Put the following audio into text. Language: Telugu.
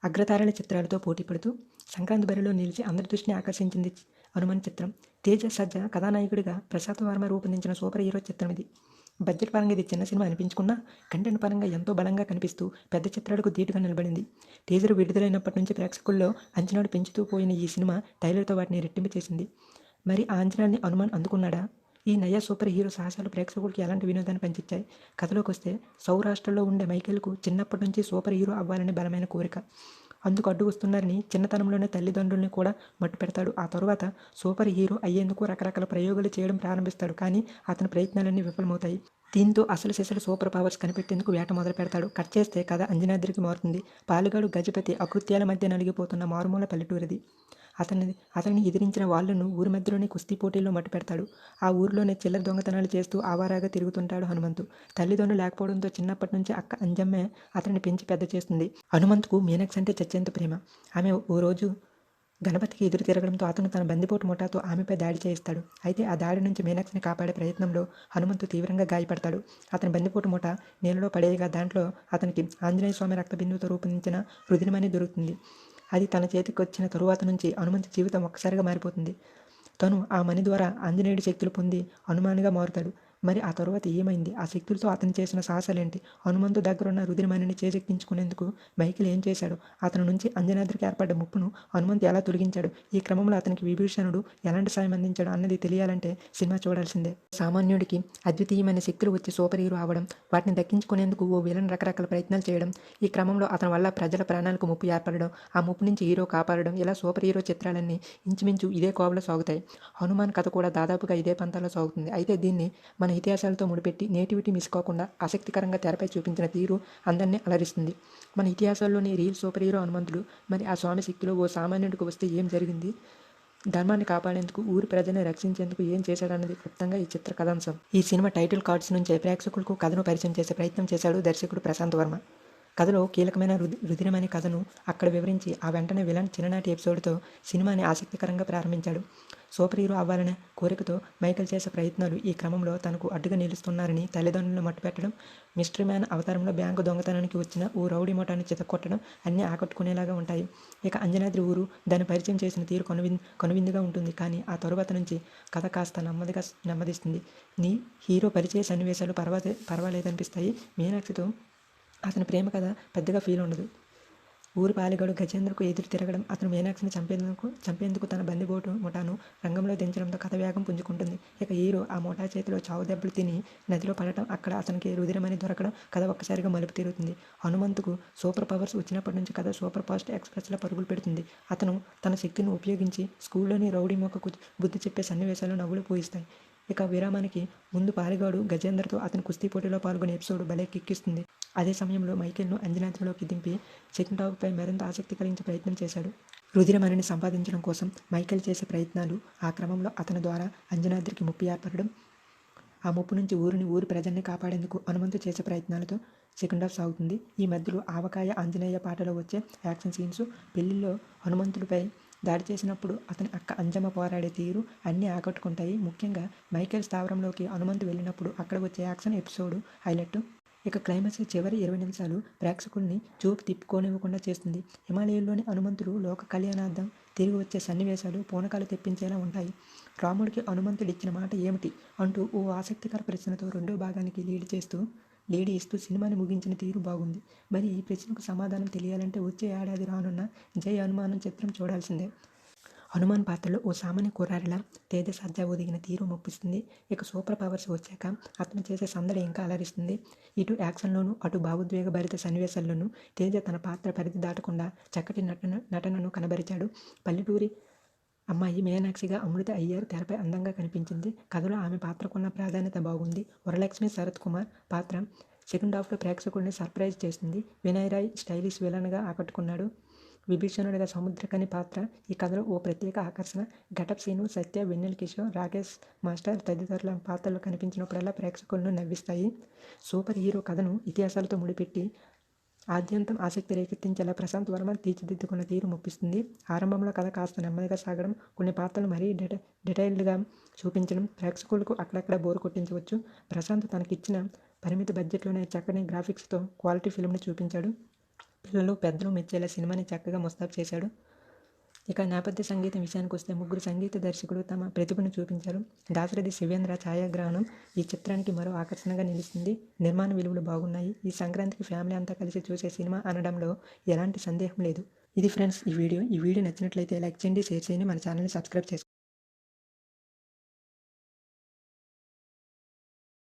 అగ్రతారల చిత్రాలతో పోటీ పడుతూ సంక్రాంతి బరిలో నిలిచి అందరి దృష్టిని ఆకర్షించింది హనుమాన్ చిత్రం. తేజ సజ్జా కథానాయకుడిగా ప్రశాంత్ వర్మ రూపొందించిన సూపర్ హీరో చిత్రం ఇది. బడ్జెట్ పరంగా ఇది చిన్న సినిమా అనిపించుకున్నా కంటెంట్ పరంగా ఎంతో బలంగా కనిపిస్తూ పెద్ద చిత్రాలకు ధీటుగా నిలబడింది. టీజర్ విడుదలైనప్పటి నుంచి ప్రేక్షకుల్లో అంచనాలు పెంచుతూ పోయిన ఈ సినిమా టైలర్తో వాటిని రెట్టింపు చేసింది. మరి ఆ అంచనాల్ని హనుమాన్ అందుకున్నాడా? ఈ నయా సూపర్ హీరో సాహసాలు ప్రేక్షకులకి ఎలాంటి వినోదాన్ని పంచిచ్చాయి? కథలోకి వస్తే సౌరాష్ట్రలో ఉండే మైకేల్కు చిన్నప్పటి నుంచి సూపర్ హీరో అవ్వాలని బలమైన కోరిక. అందుకు అడ్డు వస్తున్నారని చిన్నతనంలోనే తల్లిదండ్రుల్ని కూడా మట్టు పెడతాడు. ఆ తరువాత సూపర్ హీరో అయ్యేందుకు రకరకాల ప్రయోగాలు చేయడం ప్రారంభిస్తాడు. కానీ అతని ప్రయత్నాలన్నీ విఫలమవుతాయి. దీంతో అసలు సిసలు సూపర్ పవర్స్ కనిపెట్టేందుకు వేట మొదలు పెడతాడు. కట్ చేస్తే కథ అంజనాద్రికి మారుతుంది. పాలుగాడు గజపతి అకృత్యాల మధ్య నలిగిపోతున్న మారుమూల పల్లెటూరిది. అతన్ని ఎదిరించిన వాళ్ళను ఊరి మధ్యలోనే కుస్తీ పోటీల్లో మట్టు పెడతాడు. ఆ ఊరిలోనే చిల్లర దొంగతనాలు చేస్తూ ఆవారాగా తిరుగుతుంటాడు హనుమంతు. తల్లిదండ్రులు లేకపోవడంతో చిన్నప్పటి నుంచి అక్క అంజమ్మే అతన్ని పెంచి పెద్ద చేస్తుంది. హనుమంతుకు మీనాక్షి అంటే చచ్చేంత ప్రేమ. ఆమె ఓ రోజు గణపతికి ఎదురు తిరగడంతో అతను తన బందిపోటు ముఠాతో ఆమెపై దాడి చేయిస్తాడు. అయితే ఆ దాడి నుంచి మీనాక్షిని కాపాడే ప్రయత్నంలో హనుమంతు తీవ్రంగా గాయపడతాడు. అతని బందిపోటు ముఠ నీళ్ళలో పడేయగా దాంట్లో అతనికి ఆంజనేయ స్వామి రక్త బిందువుతో రూపొందించిన రుద్రమణి దొరుకుతుంది. అది తన చేతికి వచ్చిన తరువాత నుంచి హనుమంతు జీవితం ఒక్కసారిగా మారిపోతుంది. తను ఆ మణి ద్వారా ఆంజనేయుడి శక్తులు పొంది హనుమాన్గా మారుతాడు. మరి ఆ తరువాత ఏమైంది? ఆ శక్తులతో అతను చేసిన సాహసాలేంటి? హనుమంతు దగ్గరున్న రుద్రమణిని చేజెక్కించుకునేందుకు మైకేల్ ఏం చేశాడు? అతని నుంచి అంజనాద్రికి ఏర్పడ్డ ముప్పును హనుమంతు ఎలా తొలగించాడు? ఈ క్రమంలో అతనికి విభీషణుడు ఎలాంటి సాయం అందించాడు అన్నది తెలియాలంటే సినిమా చూడాల్సిందే. సామాన్యుడికి అద్వితీయమైన శక్తులు వచ్చి సూపర్ హీరో అవ్వడం, వాటిని దక్కించుకునేందుకు ఓ విలన్ రకరకాల ప్రయత్నాలు చేయడం, ఈ క్రమంలో అతని వల్ల ప్రజల ప్రాణాలకు ముప్పు ఏర్పడడం, ఆ ముప్పు నుంచి హీరో కాపాడడం, ఇలా సూపర్ హీరో చిత్రాలన్నీ ఇంచుమించు ఇదే కోవలో సాగుతాయి. హనుమాన్ కథ కూడా దాదాపుగా ఇదే పంతాలో సాగుతుంది. అయితే దీన్ని మన ఇతిహాసాలతో ముడిపెట్టి నేటివిటీ మిస్ కాకుండా ఆసక్తికరంగా తెరపై చూపించిన తీరు అందరినీ అలరిస్తుంది. మన ఇతిహాసాల్లోని రియల్ సూపర్ హీరో హనుమంతుడు. మరి ఆ స్వామి శక్తిలో ఓ సామాన్యుడికి వస్తే ఏం జరిగింది? ధర్మాన్ని కాపాడేందుకు, ఊరి ప్రజల్ని రక్షించేందుకు ఏం చేశాడన్నది క్లుప్తంగా ఈ చిత్ర కథాంశం. ఈ సినిమా టైటిల్ కార్డ్స్ నుంచే ప్రేక్షకులకు కథను పరిచయం చేసే ప్రయత్నం చేశాడు దర్శకుడు ప్రశాంత్ వర్మ. కథలో కీలకమైన రుధిరమణి కథను అక్కడ వివరించి ఆ వెంటనే విలన్ చిన్ననాటి ఎపిసోడ్తో సినిమాని ఆసక్తికరంగా ప్రారంభించాడు. సూపర్ హీరో అవ్వాలనే కోరికతో మైకేల్ చేసే ప్రయత్నాలు ఈ క్రమంలో తనకు అడ్డుగా నిలుస్తున్నారని తల్లిదండ్రులను మట్టుపెట్టడం, మిస్టరీ మ్యాన్ అవతారంలో బ్యాంకు దొంగతనానికి వచ్చిన ఓ రౌడీ ముఠాన్ని చితక్కొట్టడం అన్నీ ఆకట్టుకునేలాగా ఉంటాయి. ఇక అంజనాద్రి ఊరు దాన్ని పరిచయం చేసిన తీరు కనువిందుగా ఉంటుంది. కానీ ఆ తరువాత నుంచి కథ కాస్త నెమ్మదిస్తుంది. హీరో పరిచయ సన్నివేశాలు పర్వాలేదనిపిస్తాయి. మీనాక్షితో అతని ప్రేమ కథ పెద్దగా ఫీల్ ఉండదు. ఊరి పాలిగాడు గజేంద్రకు ఎదురు తిరగడం, అతను మీనాక్షిని చంపేందుకు తన బందిపోటు ముఠాను రంగంలో దించడంతో కథ వేగం పుంజుకుంటుంది. ఇక హీరో ఆ ముఠా చేతిలో చావు దెబ్బలు తిని నదిలో పడటం, అక్కడ అతనికి రుధిరమని దొరకడం కథ ఒక్కసారిగా మలుపు తిరుగుతుంది. హనుమంతుకు సూపర్ పవర్స్ వచ్చినప్పటి నుంచి కథ సూపర్ ఫాస్ట్ ఎక్స్ప్రెస్లా పరుగులు పెడుతుంది. అతను తన శక్తిని ఉపయోగించి స్కూల్లోని రౌడీ మొక్కకు బుద్ధి చెప్పే సన్నివేశాలు నవ్వులు పూయిస్తాయి. ఇక విరామానికి ముందు పాలిగాడు గజేంద్రతో అతని కుస్తీ పోటీలో పాల్గొనే ఎపిసోడ్ భలే కిక్కిస్తుంది. అదే సమయంలో మైకేల్ను అంజనాద్రిలోకి దింపి సెకండ్ హాఫ్పై మరింత ఆసక్తి కలిగించే ప్రయత్నం చేశాడు. రుధిరమణిని సంపాదించడం కోసం మైకేల్ చేసే ప్రయత్నాలు, ఆ క్రమంలో అతని ద్వారా అంజనాద్రికి ముప్పు ఏర్పడడం, ఆ ముప్పు నుంచి ఊరి ప్రజల్ని కాపాడేందుకు హనుమంతు చేసే ప్రయత్నాలతో సెకండ్ హాఫ్ సాగుతుంది. ఈ మధ్యలో ఆవకాయ ఆంజనేయ పాటలో వచ్చే యాక్షన్ సీన్స్, పెళ్లిలో హనుమంతుడిపై దాడి చేసినప్పుడు అతని అక్క అంజమ్మ పోరాడే తీరు అన్నీ ఆకట్టుకుంటాయి. ముఖ్యంగా మైకేల్ స్థావరంలోకి హనుమంతు వెళ్ళినప్పుడు అక్కడ వచ్చే యాక్షన్ ఎపిసోడ్ హైలైట్. ఇక క్లైమాక్స్ చివరి 20 నిమిషాలు ప్రేక్షకుల్ని చూపు తిప్పుకోనివ్వకుండా చేస్తుంది. హిమాలయాల్లోని హనుమంతుడు లోక కళ్యాణార్థం తిరిగి వచ్చే సన్నివేశాలు పూనకాలు తెప్పించేలా ఉంటాయి. రాముడికి హనుమంతుడు ఇచ్చిన మాట ఏమిటి అంటూ ఓ ఆసక్తికర ప్రశ్నతో రెండో భాగానికి లీడ్ ఇస్తూ సినిమాని ముగించిన తీరు బాగుంది. మరి ఈ ప్రశ్నకు సమాధానం తెలియాలంటే వచ్చే ఏడాది రానున్న జై హనుమాన్ చిత్రం చూడాల్సిందే. హనుమాన్ పాత్రలో ఓ సామాన్య కుర్రాడిలా తేజ సజ్జా ఒదిగిన తీరు మెప్పిస్తుంది. ఇక సూపర్ పవర్స్ వచ్చాక అతను చేసే సందడి ఇంకా అలరిస్తుంది. ఇటు యాక్షన్లోనూ అటు భావోద్వేగ భరిత సన్నివేశాల్లోనూ తేజ తన పాత్ర పరిధి దాటకుండా చక్కటి నటనను కనబరిచాడు. పల్లెటూరి అమ్మాయి మీనాక్షిగా అమృత అయ్యర్ తెరపై అందంగా కనిపించింది. కథలో ఆమె పాత్రకున్న ప్రాధాన్యత బాగుంది. వరలక్ష్మి శరత్ కుమార్ పాత్ర సెకండ్ హాఫ్లో ప్రేక్షకుల్ని సర్ప్రైజ్ చేసింది. వినయ్ రాయ్ స్టైలిష్ విలన్గా ఆకట్టుకున్నాడు. విభీషణుడిగా సముద్రకని పాత్ర ఈ కథలో ఓ ప్రత్యేక ఆకర్షణ. ఘటప్ సీను, సత్య, వెన్నెల కిషోర్, రాకేష్ మాస్టర్ తదితరుల పాత్రలు కనిపించినప్పుడల్లా ప్రేక్షకులను నవ్విస్తాయి. సూపర్ హీరో కథను ఇతిహాసాలతో ముడిపెట్టి ఆద్యంతం ఆసక్తి రేకెత్తించేలా ప్రశాంత్ వర్మ తీర్చిదిద్దుకున్న తీరు మెప్పిస్తుంది. ఆరంభంలో కథ కాస్త నెమ్మదిగా సాగడం, కొన్ని పాత్రలు మరీ డీటెయిల్డ్గా చూపించడం ప్రేక్షకులకు అక్కడక్కడ బోరు కొట్టించవచ్చు. ప్రశాంత్ తనకిచ్చిన పరిమిత బడ్జెట్లోనే చక్కని గ్రాఫిక్స్తో క్వాలిటీ ఫిల్మ్ని చూపించాడు. పిల్లలు పెద్దలు మెచ్చేలా సినిమాని చక్కగా ముస్తాబు చేశాడు. ఇక నేపథ్య సంగీతం విషయానికి వస్తే ముగ్గురు సంగీత దర్శకులు తమ ప్రతిభను చూపించారు. దాశరథి శివేంద్ర ఛాయాగ్రహణం ఈ చిత్రానికి మరో ఆకర్షణగా నిలుస్తుంది. నిర్మాణ విలువలు బాగున్నాయి. ఈ సంక్రాంతికి ఫ్యామిలీ అంతా కలిసి చూసే సినిమా అనడంలో ఎలాంటి సందేహం లేదు. ఇది ఫ్రెండ్స్ ఈ వీడియో నచ్చినట్లయితే లైక్ చేయండి, షేర్ చేయండి, మన ఛానల్ని సబ్స్క్రైబ్ చేసుకోండి.